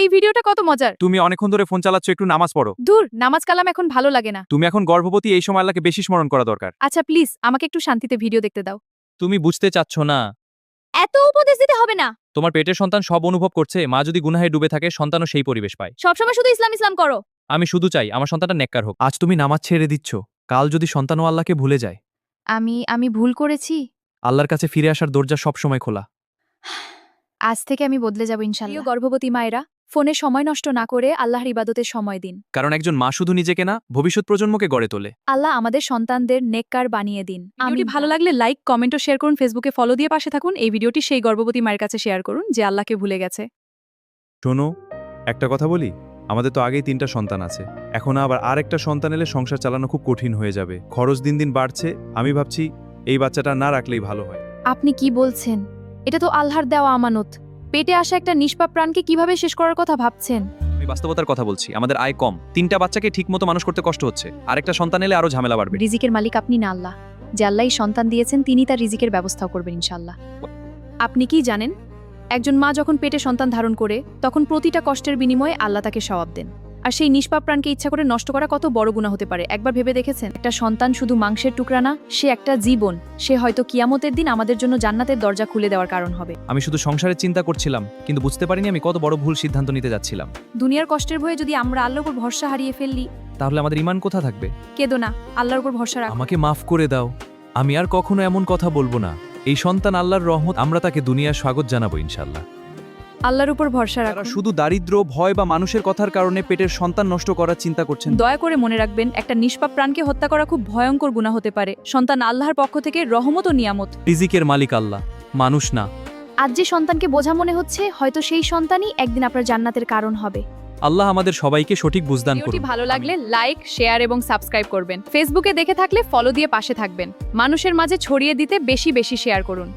এই ভিডিওটা কত মজার। তুমি অনেকক্ষণ ধরে ফোন চালাচ্ছ, একটু নামাজ পড়ো। দূর, নামাজ কালাম এখন ভালো লাগে না। তুমি এখন গর্ভবতী, এই সময় আল্লাহকে বেশি স্মরণ করা দরকার। আচ্ছা প্লিজ আমাকে একটু শান্তিতে ভিডিও দেখতে দাও। তুমি বুঝতে চাচ্ছ না, এত উপদেশ দিতে হবে না। তোমার পেটের সন্তান সব অনুভব করছে। মা যদি গুনাহে ডুবে থাকে, সন্তানও সেই পরিবেশ পায়। সবসময় শুধু ইসলাম ইসলাম করো। আমি শুধু চাই আমার সন্তানটা নেককার হোক। আজ তুমি নামাজ ছেড়ে দিচ্ছ, কাল যদি সন্তানও আল্লাহকে ভুলে যায়। আমি ভুল করেছি। আল্লাহর কাছে ফিরে আসার দরজা সবসময় খোলা। আজ থেকে আমি বদলে যাব ইনশাআল্লাহ। গর্ভবতী মায়েরা ফোনে সময় নষ্ট না করে আল্লাহর ইবাদতে সময় দিন। কারণ একজন মা শুধু নিজেকে না, ভবিষ্যৎ প্রজন্মকে গড়ে তোলে। আল্লাহ আমাদের সন্তানদের নেককার বানিয়ে দিন। ভিডিওটি ভালো লাগলে লাইক, কমেন্ট ও শেয়ার করুন। ফেসবুকে ফলো দিয়ে পাশে থাকুন। এই ভিডিওটি সেই গর্ভবতী মায়ের কাছে শেয়ার করুন যে আল্লাহকে ভুলে গেছে। শোনো, একটা কথা বলি, আমাদের তো আগেই 3টা সন্তান আছে। এখন আবার আরেকটা সন্তান এলে সংসার চালানো খুব কঠিন হয়ে যাবে। খরচ দিন দিন বাড়ছে। আমি ভাবছি এই বাচ্চাটা না রাখলেই ভালো হয়। আপনি কি বলছেন? এটা তো আল্লাহর দেওয়া আমানত। পেটে আসা একটা নিষ্পাপ প্রাণকে কিভাবে শেষ করার কথা ভাবছেন? আমি বাস্তবতার কথা বলছি। আমাদের আয় কম, 3টা বাচ্চাকে ঠিকমতো মানুষ করতে কষ্ট হচ্ছে। আরেকটা সন্তান এলে আরো ঝামেলা বাড়বে। রিজিকের মালিক আপনি না আল্লাহ। যে আল্লাহই সন্তান দিয়েছেন তিনি তার রিজিকের ব্যবস্থাও করবেন ইনশাআল্লাহ। আপনি কি জানেন, একজন মা যখন পেটে সন্তান ধারণ করে তখন প্রতিটা কষ্টের বিনিময়ে আল্লাহ তাকে সওয়াব দেন। আর সেই নিষ্পাপ প্রাণকে ইচ্ছা করে নষ্ট করা কত বড় গুনাহ হতে পারে একবার ভেবে দেখেছেন? একটা সন্তান শুধু মাংসের টুকরা না, সে একটা জীবন। সে হয়তো কিয়ামতের দিন আমাদের জন্য জান্নাতের দরজা খুলে দেওয়ার কারণ হবে। আমি শুধু সংসারের চিন্তা করছিলাম, কিন্তু বুঝতে পারিনি আমি কত বড় ভুল সিদ্ধান্ত নিতে যাচ্ছিলাম। দুনিয়ার কষ্টের ভয়ে যদি আমরা আল্লাহর উপর ভরসা হারিয়ে ফেললি, তাহলে আমাদের ঈমান কোথা থাকবে? কেঁদো না, আল্লাহর উপর ভরসা রাখো। আমাকে মাফ করে দাও, আমি আর কখনো এমন কথা বলবো না। এই সন্তান আল্লাহর রহমত, আমরা তাকে দুনিয়া স্বাগত জানাবো ইনশাআল্লাহ। আল্লাহর উপর ভরসা তারা রাখো। শুধু দারিদ্র্য, ভয় বা মানুষের কথার কারণে পেটের সন্তান নষ্ট করার চিন্তা করছেন। দয়া করে মনে রাখবেন, একটা নিষ্পাপ প্রাণকে হত্যা করা খুব ভয়ঙ্কর গুনাহ হতে পারে। সন্তান আল্লাহর পক্ষ থেকে রহমত ও নিয়ামত। রিজিকের মালিক আল্লাহ, মানুষ না। আজ যে সন্তানকে বোঝা মনে হচ্ছে, হয়তো সেই সন্তানই একদিন আপনার জান্নাতের কারণ হবে। আল্লাহ আমাদের সবাইকে সঠিক বুঝদান ভিডিওটি করুন। ভালো লাগলে লাইক, শেয়ার এবং সাবস্ক্রাইব করবেন। ফেসবুকে দেখে থাকলে ফলো দিয়ে পাশে থাকবেন। মানুষের মাঝে ছড়িয়ে দিতে বেশি বেশি শেয়ার করুন।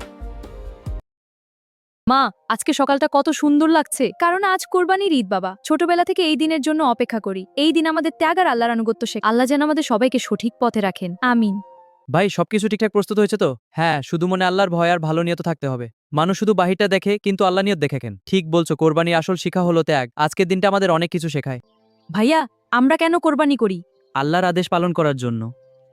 মা, আজকে সকালটা কত সুন্দর লাগছে। কারণ আজ কোরবানির ঈদ বাবা। ছোটবেলা থেকে এই দিনের জন্য অপেক্ষা করি। এই দিন আমাদের ত্যাগ আর আল্লাহর আনুগত্য শেখ। আল্লাহ যেন আমাদের সবাইকে সঠিক পথে রাখেন, আমিন। ভাই, সবকিছু ঠিকঠাক প্রস্তুত হয়েছে তো? হ্যাঁ, শুধু মনে আল্লাহর ভয় আর ভালো নিয়ত থাকতে হবে। মানুষ শুধু বাহিরটা দেখে, কিন্তু আল্লাহ নিয়ত দেখেন। ঠিক বলছো, কোরবানি আসল শিক্ষা হলো ত্যাগ। আজকের দিনটা আমাদের অনেক কিছু শেখায়। ভাইয়া, আমরা কেন কোরবানি করি? আল্লাহর আদেশ পালন করার জন্য।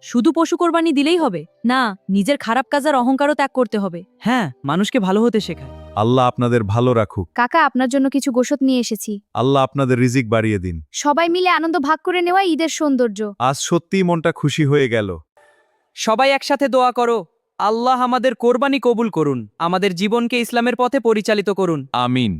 শুধু পশু কোরবানি দিলেই হবে না, নিজের খারাপ কাজ আর অহংকারও ত্যাগ করতে হবে। হ্যাঁ, মানুষকে ভালো হতে শেখায়। আল্লাহ আপনাদের ভালো রাখুক। কাকা, আপনার জন্য কিছু গোশত নিয়ে এসেছি। আল্লাহ আপনাদের রিজিক বাড়িয়ে দিন। সবাই মিলে আনন্দ ভাগ করে নেওয়া ঈদের সৌন্দর্য। আজ সত্যিই মনটা খুশি হয়ে গেল। সবাই একসাথে দোয়া করো, আল্লাহ আমাদের কোরবানি কবুল করুন, আমাদের জীবনকে ইসলামের পথে পরিচালিত করুন। আমিন।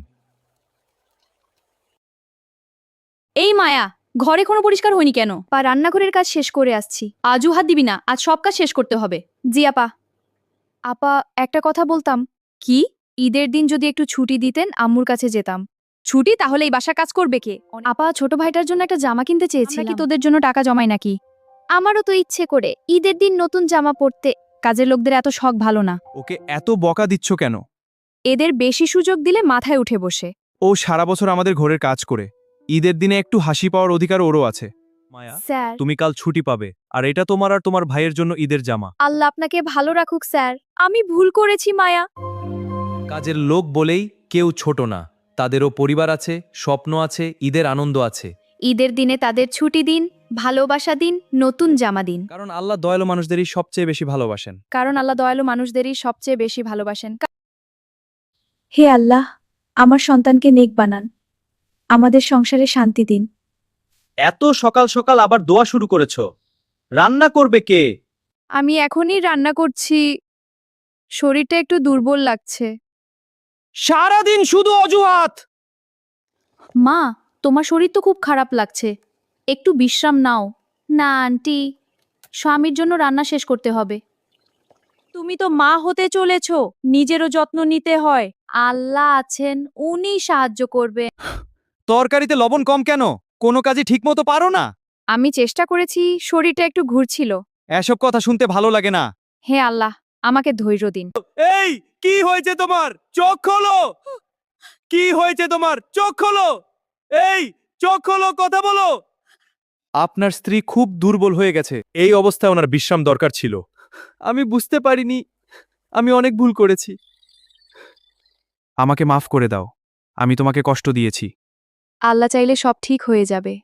এই মায়া, ঘরে কোনো পরিষ্কার হয়নি কেন? পা রান্নাঘরের কাজ শেষ করে আসছি। আজও হাত দিবি না, আজ সব কাজ শেষ করতে হবে। জি আপা। আপা, একটা কথা বলতাম। কি? ঈদের দিন যদি একটু ছুটি দিতেন, আম্মুর কাছে যেতাম। ছুটি? তাহলে এই বাসা কাজ করবে কে? আপা, ছোট ভাইটার জন্য একটা জামা কিনতে চেয়েছিলাম। কি তোদের জন্য টাকা জমাই নাকি? আমারও তো ইচ্ছে করে ঈদের দিন নতুন জামা পরতে। কাজের লোকদের এত শখ ভালো না। ওকে এত বকা দিচ্ছ কেন? এদের বেশি সুযোগ দিলে মাথায় উঠে বসে। ও সারা বছর আমাদের ঘরের কাজ করে, ঈদের দিনে একটু হাসি পাওয়ার অধিকার ওরও আছে। মায়া, স্যার, তুমি কাল ছুটি পাবে, আর এটা তোমার আর তোমার ভাইয়ের জন্য ঈদের জামা। আল্লাহ আপনাকে ভালো রাখুক স্যার। আমি ভুল করেছি মায়া। কাজের লোক বলেই কেউ ছোট না, তাদেরও পরিবার আছে, স্বপ্ন আছে, ঈদের আনন্দ আছে। ঈদের দিনে তাদের ছুটি দিন, ভালোবাসা দিন, নতুন জামা দিন। কারণ আল্লাহ দয়ালু মানুষদেরই সবচেয়ে বেশি ভালোবাসেন। কারণ আল্লাহ দয়ালু মানুষদেরই সবচেয়ে বেশি ভালোবাসেন। হে আল্লাহ, আমার সন্তানকে নেক বানান, আমাদের সংসারে শান্তি দিন। এত সকাল সকাল আবার দোয়া শুরু করেছো? রান্না করবে কে? আমি এখনই রান্না করছি। শরীরটা একটু দুর্বল লাগছে। সারাদিন শুধু অজুহাত। মা, তোমার শরীর তো খুব খারাপ লাগছে, একটু বিশ্রাম নাও। না আন্টি, স্বামীর জন্য রান্না শেষ করতে হবে। তুমি তো মা হতে চলেছো, নিজেরও যত্ন নিতে হয়। আল্লাহ আছেন, উনি সাহায্য করবে। তরকারিতে লবণ কম কেন? কোনো কাজই ঠিকমতো পারো না? আমি চেষ্টা করেছি, শরীরটা একটু ঘুরছিল। এসব কথা শুনতে ভালো লাগে না। হে আল্লাহ, আমাকে ধৈর্য দিন। এই, কি হয়েছে তোমার? চোখ খোলো। কি হয়েছে তোমার? চোখ খোলো। এই, চোখ খোলো, কথা বলো। আপনার স্ত্রী খুব দুর্বল হয়ে গেছে। এই অবস্থায় ওনার বিশ্রাম দরকার ছিল। আমি বুঝতে পারিনি, আমি অনেক ভুল করেছি। আমাকে মাফ করে দাও, আমি তোমাকে কষ্ট দিয়েছি। আল্লাহ চাইলে সব ঠিক হয়ে যাবে।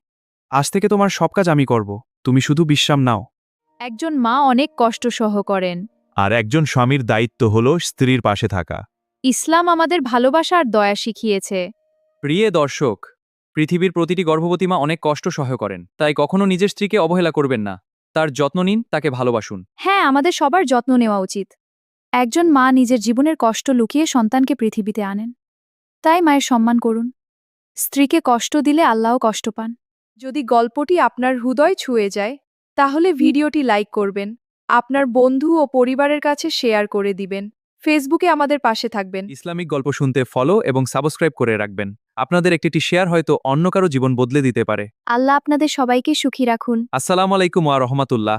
আজ থেকে তোমার সব কাজ আমি করব, তুমি শুধু বিশ্রাম নাও। একজন মা অনেক কষ্ট সহ করেন। আর একজন স্বামীর দায়িত্ব হলো স্ত্রীর পাশে থাকা। ইসলাম আমাদের ভালোবাসা আর দয়া শিখিয়েছে। প্রিয় দর্শক, পৃথিবীর প্রতিটি গর্ভবতী মা অনেক কষ্ট সহ্য করেন, তাই কখনো নিজের স্ত্রীকে অবহেলা করবেন না। তার যত্ন নিন, তাকে ভালোবাসুন। হ্যাঁ, আমাদের সবার যত্ন নেওয়া উচিত। একজন মা নিজের জীবনের কষ্ট লুকিয়ে সন্তানকে পৃথিবীতে আনেন, তাই মায়ের সম্মান করুন। স্ত্রীকে কষ্ট দিলে আল্লাহও কষ্ট পান। যদি গল্পটি আপনার হৃদয় ছুঁয়ে যায়, তাহলে ভিডিওটি লাইক করবেন, আপনার বন্ধু ও পরিবারের কাছে শেয়ার করে দিবেন। ফেসবুকে আমাদের পাশে থাকবেন। ইসলামিক গল্প শুনতে ফলো এবং সাবস্ক্রাইব করে রাখবেন। আপনাদের একটি শেয়ার হয়তো অন্য কারো জীবন বদলে দিতে পারে। আল্লাহ আপনাদের সবাইকে সুখী রাখুন। আসসালামু আলাইকুম ওয়া রাহমাতুল্লাহ।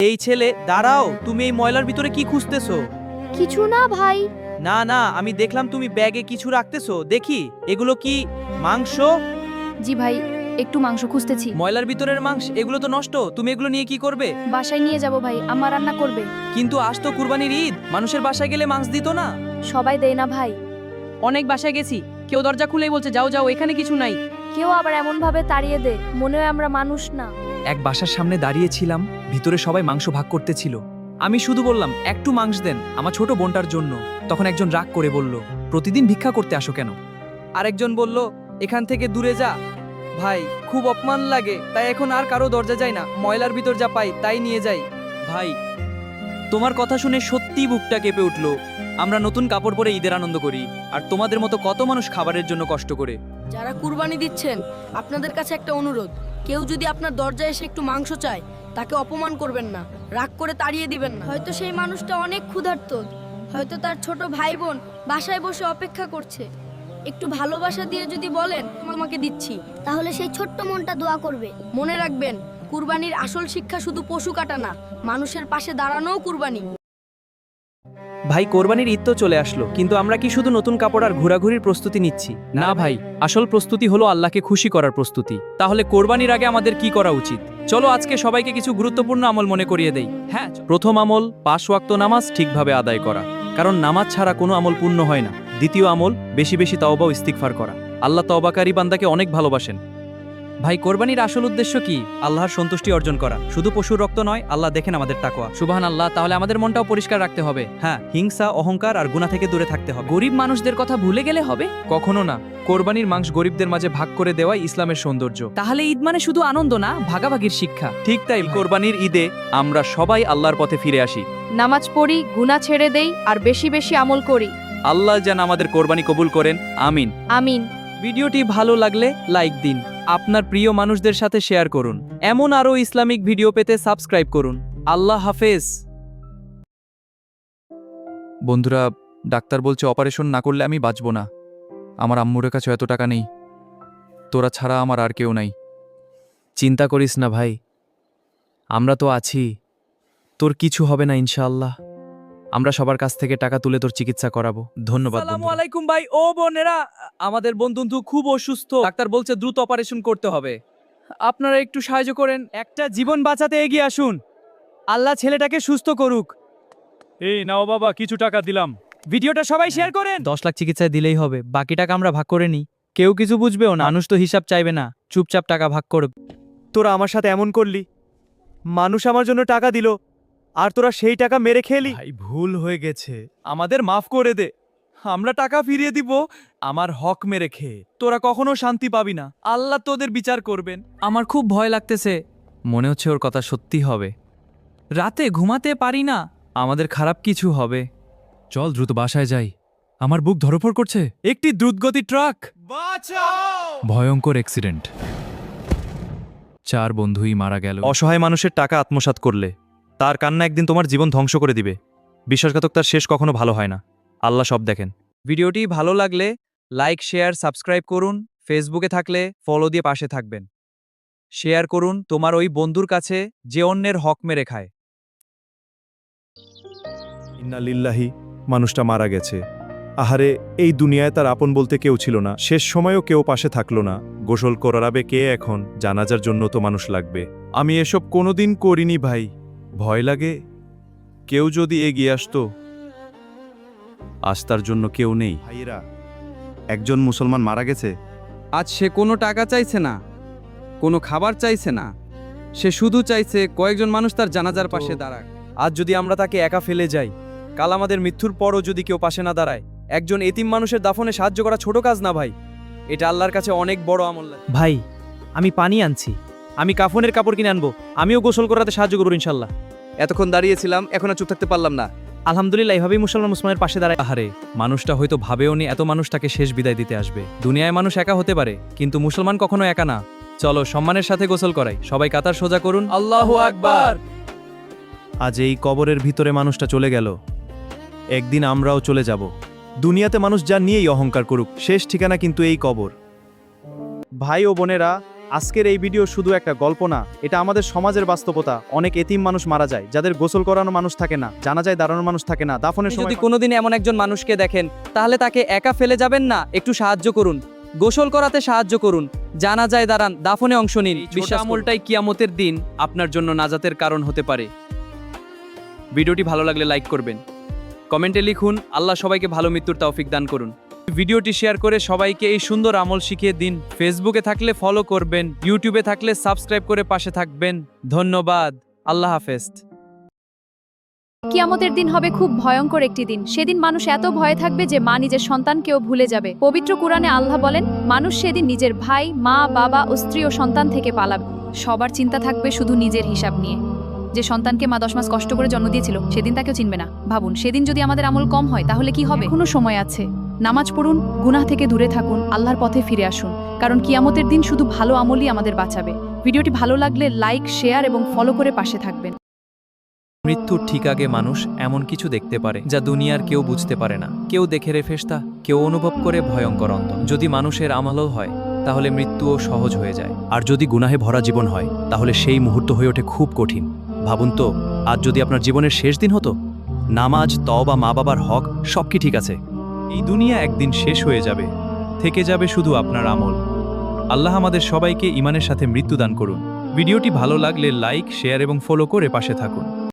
এই ছেলে, দাঁড়াও, তুমি এই ময়লার ভিতরে কি খুঁজতেছো? কিছু না ভাই। না না, আমি দেখলাম তুমি ব্যাগে কিছু রাখতেছো। দেখি, এগুলো কি মাংস? জি ভাই, একটু মাংস খুঁজতেছি। ময়লার ভিতরের মাংস, এগুলো তো নষ্ট। তুমি এগুলো নিয়ে কি করবে? বাসায় নিয়ে যাব ভাই, আম্মা রান্না করবে। কিন্তু আজ তো কুরবানির ঈদ, মানুষের বাসায় গেলে মাংস দিত না। সবাই দেয় না ভাই। অনেক বাসায় গেছি, কেউ দরজা খুলেই বলছে যাও যাও, এখানে কিছু নাই। কেউ আবার এমন ভাবে তাড়িয়ে দেয়, মনে হয় আমরা মানুষ না। এক বাসার সামনে দাঁড়িয়েছিলাম, ভিতরে সবাই মাংস ভাগ করতেছিল। আমি শুধু বললাম একটু মাংস দেন আমার ছোট বোনটার জন্য। তখন একজন রাগ করে বলল, প্রতিদিন ভিক্ষা করতে আসো কেন? আরেকজন বলল, এখান থেকে দূরে যা। ভাই, খুব অপমান লাগে, তাই এখন আর কারো দরজা যাই না, ময়লার ভিতর যা পাই তাই নিয়ে যাই। ভাই, তোমার কথা শুনে সত্যি বুকটা কেঁপে উঠল। আমরা নতুন কাপড় পরে ঈদের আনন্দ করি, আর তোমাদের মতো কত মানুষ খাবারের জন্য কষ্ট করে। যারা কুরবানি দিচ্ছেন, আপনাদের কাছে একটা অনুরোধ, কেউ যদি আপনার দরজায় এসে একটু মাংস চায়, তাকে অপমান করবেন না, রাগ করে তাড়িয়ে দিবেন না। হয়তো সেই মানুষটা অনেক ক্ষুধার্ত, হয়তো তার ছোট ভাই বোন বাসায় বসে অপেক্ষা করছে। একটু ভালোবাসা দিয়ে যদি বলেন আমাকে দিচ্ছি, তাহলে সেই ছোট্ট মনটা দোয়া করবে। মনে রাখবেন, কুরবানির আসল শিক্ষা শুধু পশু কাটা না, মানুষের পাশে দাঁড়ানোও কুরবানি। ভাই, কোরবানির ঈদ তো চলে আসলো, কিন্তু আমরা কি শুধু নতুন কাপড় আর ঘোরাঘুরির প্রস্তুতি নিচ্ছি? না ভাই, আসল প্রস্তুতি হলো আল্লাহকে খুশি করার প্রস্তুতি। তাহলে কোরবানির আগে আমাদের কি করা উচিত? চলো আজকে সবাইকে কিছু গুরুত্বপূর্ণ আমল মনে করিয়ে দেই। হ্যাঁ, প্রথম আমল, 5 ওয়াক্ত নামাজ ঠিকভাবে আদায় করা, কারণ নামাজ ছাড়া কোনো আমল পূর্ণ হয় না। দ্বিতীয় আমল, বেশি বেশি তাওবা ও ইস্তিগফার করা। আল্লাহ তওবাকারী বান্দাকে অনেক ভালোবাসেন। ভাই, কোরবানির আসল উদ্দেশ্য কি? আল্লাহর সন্তুষ্টি অর্জন করা। শুধু পশুর রক্ত নয়, আল্লাহ দেখেন আমাদের তাকওয়া। সুবহানাল্লাহ, তাহলে আমাদের মনটাও পরিষ্কার রাখতে হবে। হ্যাঁ, হিংসা, অহংকার আর গুনাহ থেকে দূরে থাকতে হবে। গরিব মানুষদের কথা ভুলে গেলে হবে? কখনো না। কোরবানির মাংস গরিবদের মাঝে ভাগ করে দেওয়াই ইসলামের সৌন্দর্য। তাহলে ঈদ মানে শুধু আনন্দ না, ভাগাভাগির শিক্ষা। ঠিক তাই, কোরবানির ঈদে আমরা সবাই আল্লাহর পথে ফিরে আসি। নামাজ পড়ি, গুনাহ ছেড়ে দেই, আর বেশি বেশি আমল করি। আল্লাহ যেন আমাদের কোরবানি কবুল করেন, আমিন। আমিন। ভিডিওটি ভালো লাগলে লাইক দিন, আপনার প্রিয় মানুষদের সাথে শেয়ার করুন। এমন আরও ইসলামিক ভিডিও পেতে সাবস্ক্রাইব করুন। আল্লাহ হাফেজ। বন্ধুরা, ডাক্তার বলছে অপারেশন না করলে আমি বাঁচব না। আমার আম্মুর কাছে এত টাকা নেই, তোরা ছাড়া আমার আর কেউ নাই। চিন্তা করিস না ভাই, আমরা তো আছি, তোর কিছু হবে না ইনশাআল্লাহ। আমরা সবার কাছ থেকে টাকা তুলে তোর চিকিৎসা করাবো। ধন্যবাদ আসসালামু বন্ধুরা। আলাইকুম ভাই ও বোনেরা, আমাদের বন্ধু খুব অসুস্থ, ডাক্তার বলছে দ্রুত অপারেশন করতে হবে। আপনারা একটু সাহায্য করেন, একটা জীবন বাঁচাতে এগিয়ে আসুন। আল্লাহ ছেলেটাকে সুস্থ করুক। এই নাও বাবা, কিছু টাকা দিলাম। ভিডিওটা সবাই শেয়ার করেন। 10 লাখ চিকিৎসায় দিলেই হবে, বাকি টাকা আমরা ভাগ করে নিই। কেউ কিছু বুঝবেও না, মানুষ তো হিসাব চাইবে না, চুপচাপ টাকা ভাগ করবে। তোরা আমার সাথে এমন করলি, মানুষ আমার জন্য টাকা দিল, আর তোরা সেই টাকা মেরে খেলি। ভাই, ভুল হয়ে গেছে। আমাদের মাফ করে দে, আমরা টাকা ফিরিয়ে দিব। আমার হক মেরে খেয়ে তোরা কখনো শান্তি পাবি না, আল্লাহ তোদের বিচার করবেন। আমার খুব ভয় লাগতেছে, মনে হচ্ছে ওর কথা সত্যি হবে। রাতে ঘুমাতে পারি না। আমাদের খারাপ কিছু হবে। চল দ্রুত বাসায় যাই, আমার বুক ধরফর করছে। একটি দ্রুতগতি ট্রাক। ভয়ঙ্কর অ্যাক্সিডেন্ট, 4 বন্ধুই মারা গেল। অসহায় মানুষের টাকা আত্মসাৎ করলে তার কান্না একদিন তোমার জীবন ধ্বংস করে দিবে। বিশ্বাসঘাতক তার শেষ কখনো ভালো হয় না। আল্লাহ সব দেখেন। ভিডিওটি ভালো লাগলে লাইক, শেয়ার, সাবস্ক্রাইব করুন। ফেসবুকে থাকলে ফলো দিয়ে পাশে থাকবেন। শেয়ার করুন তোমার ওই বন্ধুর কাছে যে অন্যের হক মেরে খায়। ইন্না লিল্লাহি, মানুষটা মারা গেছে। আহারে, এই দুনিয়ায় তার আপন বলতে কেউ ছিল না, শেষ সময়ও কেউ পাশে থাকলো না। গোসল করাবে কে এখন? জানাজার জন্য তো মানুষ লাগবে। আমি এসব কোনোদিন করিনি ভাই, ভয় লাগে। কেউ যদি এগিয়ে আসতো। আজ তার জন্য কেউ নেই। ভাইরা, একজন মুসলমান মারা গেছে। আজ সে কোনো টাকা চাইছে না, কোনো খাবার চাইছে না, সে শুধু চাইছে কয়েকজন মানুষ তার জানাজার পাশে দাঁড়াক। আজ যদি আমরা তাকে একা ফেলে যাই, কাল আমাদের মৃত্যুর পরও যদি কেউ পাশে না দাঁড়ায়, একজন এতিম মানুষের দাফনে সাহায্য করা ছোট কাজ না ভাই, এটা আল্লাহর কাছে অনেক বড় আমল। ভাই আমি পানি আনছি, আমি কাফনের কাপড় কিনে আনবো, আমিও গোসল করাতে সাহায্য করবো ইনশাল্লাহ। এতক্ষণ দাঁড়িয়েছিলাম, এখন আর চুপ থাকতে পারলাম না। আলহামদুলিল্লাহ, এভাবেই মুসলমানের পাশে দাঁড়ায়। আহারে, মানুষটা হয়তো ভাবেও নি এত মানুষ তাকে শেষ বিদায় দিতে আসবে। দুনিয়ায় মানুষ একা হতে পারে, কিন্তু মুসলমান কখনো একা না। চলো সম্মানের সাথে গোসল করাই, সবাই কাতার সোজা করুন। আল্লাহু আকবার। আজ এই কবরের ভিতরে মানুষটা চলে গেল, একদিন আমরাও চলে যাব। দুনিয়াতে মানুষ যা নিয়েই অহংকার করুক, শেষ ঠিকানা কিন্তু এই কবর। ভাই ও বোনেরা, আজকের এই ভিডিও শুধু একটা গল্প না, এটা আমাদের সমাজের বাস্তবতা। অনেক এতিম মানুষ মারা যায়, যাদের গোসল করানো মানুষ থাকে না, জানাজায় দাঁড়ানোর মানুষ থাকে না, দাফনের যদি সময় কোনোদিন এমন একজন মানুষকে দেখেন, তাহলে তাকে একা ফেলে যাবেন না, একটু সাহায্য করুন, গোসল করাতে সাহায্য করুন, জানাজায় দাঁড়ান, দাফনে অংশ নিন। বিশ্বাস আমলটাই কিয়ামতের দিন আপনার জন্য নাজাতের কারণ হতে পারে। ভিডিওটি ভালো লাগলে লাইক করবেন, কমেন্টে লিখুন আল্লাহ সবাইকে ভালো মৃত্যুর তৌফিক দান করুন। ভিডিওটি শেয়ার করে সবাইকে এই সুন্দর আমল শিখিয়ে দিন। ফেসবুকে থাকলে ফলো করবেন, ইউটিউবে থাকলে সাবস্ক্রাইব করে পাশে থাকবেন। ধন্যবাদ, আল্লাহ হাফেজ। কিয়ামতের দিন হবে খুব ভয়ঙ্কর একটি দিন। সেদিন মানুষ এত ভয়ে থাকবে যে মা নিজের সন্তানকেও ভুলে যাবে। পবিত্র কুরআনে আল্লাহ বলেন, মানুষ সেদিন নিজের ভাই, মা, বাবা ও স্ত্রী ও সন্তান থেকে পালাবে। সবার চিন্তা থাকবে শুধু নিজের হিসাব নিয়ে। যে সন্তানকে মা 10 মাস কষ্ট করে জন্ম দিয়েছিল, সেদিন তাকেও চিনবে না। ভাবুন, সেদিন যদি আমাদের আমল কম হয় তাহলে কি হবে? এখনো সময় আছে, নামাজ পড়ুন, গুনাহ থেকে দূরে থাকুন, আল্লাহর পথে ফিরে আসুন, কারণ কিয়ামতের দিন শুধু ভালো আমলই আমাদের বাঁচাবে। ভিডিওটি ভালো লাগলে লাইক, শেয়ার এবং ফলো করে পাশে থাকবেন। মৃত্যুর ঠিক আগে মানুষ এমন কিছু দেখতে পারে যা দুনিয়ার কেউ বুঝতে পারে না। কেউ দেখে রে ফেরেশতা, কেউ অনুভব করে ভয়ঙ্কর অন্ত। যদি মানুষের আমলও হয়, তাহলে মৃত্যুও সহজ হয়ে যায়। আর যদি গুনাহে ভরা জীবন হয়, তাহলে সেই মুহূর্ত হয়ে ওঠে খুব কঠিন। ভাবুন তো, আজ যদি আপনার জীবনের শেষ দিন হতো, নামাজ, তওবা, মা বাবার হক সব কি ঠিক আছে? এই দুনিয়া একদিন শেষ হয়ে যাবে, থেকে যাবে শুধু আপনার আমল। আল্লাহ আমাদের সবাইকে ঈমানের সাথে মৃত্যু দান করুন। ভিডিওটি ভালো লাগলে লাইক, শেয়ার এবং ফলো করে পাশে থাকুন।